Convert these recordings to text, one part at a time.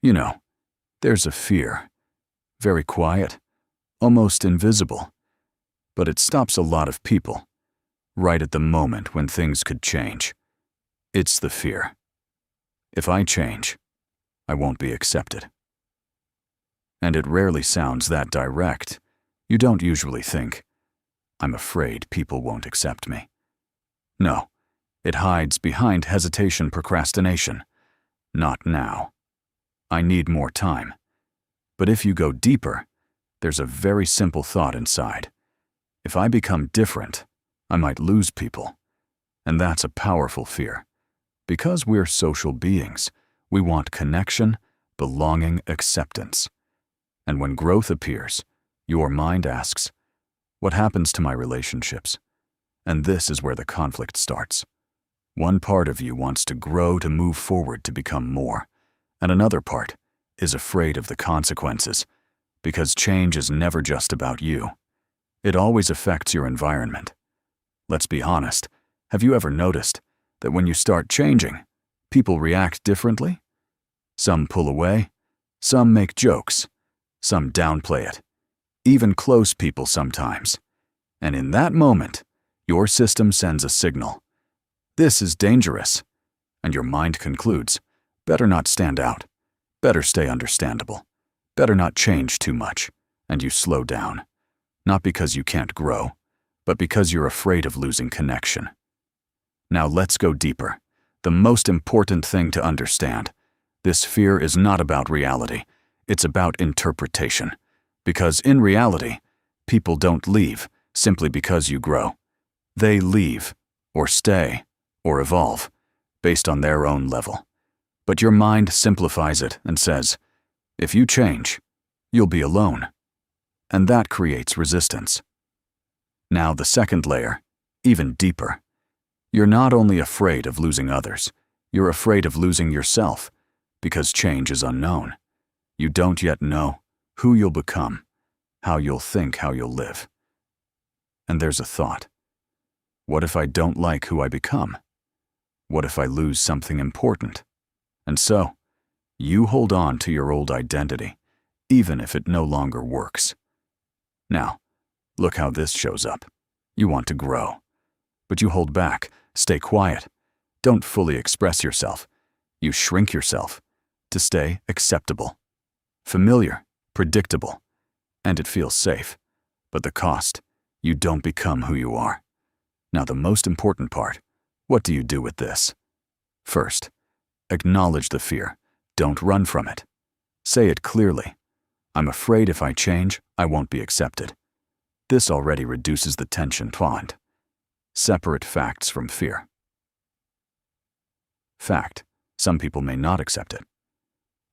You know, there's a fear, very quiet, almost invisible, but it stops a lot of people, right at the moment when things could change. It's the fear. If I change, I won't be accepted. And it rarely sounds that direct. You don't usually think, I'm afraid people won't accept me. No, it hides behind hesitation, procrastination. Not now. I need more time. But if you go deeper, there's a very simple thought inside. If I become different, I might lose people. And that's a powerful fear. Because we're social beings, we want connection, belonging, acceptance. And when growth appears, your mind asks, what happens to my relationships? And this is where the conflict starts. One part of you wants to grow, to move forward, to become more. And another part is afraid of the consequences, because change is never just about you. It always affects your environment. Let's be honest, have you ever noticed that when you start changing, people react differently? Some pull away, some make jokes, some downplay it, even close people sometimes. And in that moment, your system sends a signal. This is dangerous. And your mind concludes, better not stand out, better stay understandable, better not change too much, and you slow down. Not because you can't grow, but because you're afraid of losing connection. Now let's go deeper. The most important thing to understand, this fear is not about reality, it's about interpretation. Because in reality, people don't leave simply because you grow. They leave, or stay, or evolve, based on their own level. But your mind simplifies it and says, if you change, you'll be alone. And that creates resistance. Now the second layer, even deeper. You're not only afraid of losing others, you're afraid of losing yourself, because change is unknown. You don't yet know who you'll become, how you'll think, how you'll live. And there's a thought. What if I don't like who I become? What if I lose something important? And so, you hold on to your old identity, even if it no longer works. Now, look how this shows up. You want to grow, but you hold back, stay quiet, don't fully express yourself. You shrink yourself to stay acceptable, familiar, predictable, and it feels safe. But the cost, you don't become who you are. Now the most important part, what do you do with this? First, acknowledge the fear. Don't run from it. Say it clearly. I'm afraid if I change, I won't be accepted. This already reduces the tension. Point. Separate facts from fear. Fact, some people may not accept it.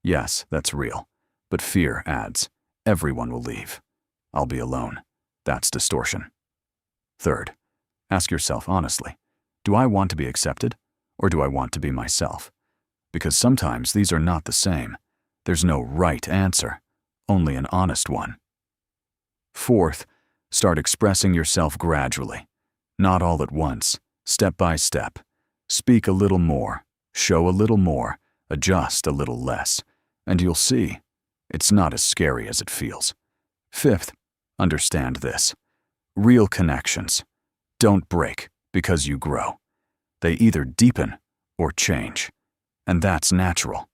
Yes, that's real. But fear adds, everyone will leave. I'll be alone. That's distortion. Third, ask yourself honestly, do I want to be accepted, or do I want to be myself? Because sometimes these are not the same. There's no right answer, only an honest one. Fourth, start expressing yourself gradually. Not all at once, step by step. Speak a little more, show a little more, adjust a little less, and you'll see, it's not as scary as it feels. Fifth, understand this. Real connections don't break because you grow. They either deepen or change. And that's natural,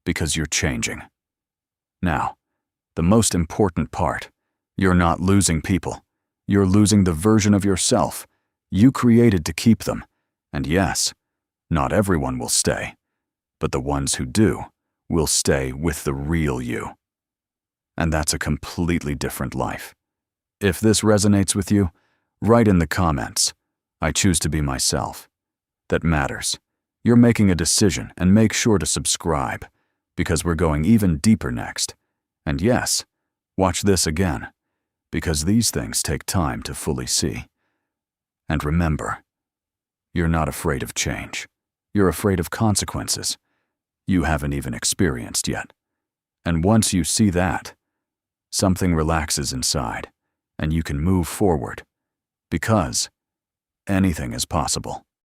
because you're changing. Now, the most important part, you're not losing people. You're losing the version of yourself you created to keep them. And yes, not everyone will stay, but the ones who do will stay with the real you. And that's a completely different life. If this resonates with you, write in the comments, I choose to be myself. That matters. You're making a decision, and make sure to subscribe, because we're going even deeper next. And yes, watch this again, because these things take time to fully see. And remember, you're not afraid of change. You're afraid of consequences you haven't even experienced yet. And once you see that, something relaxes inside, and you can move forward, because anything is possible.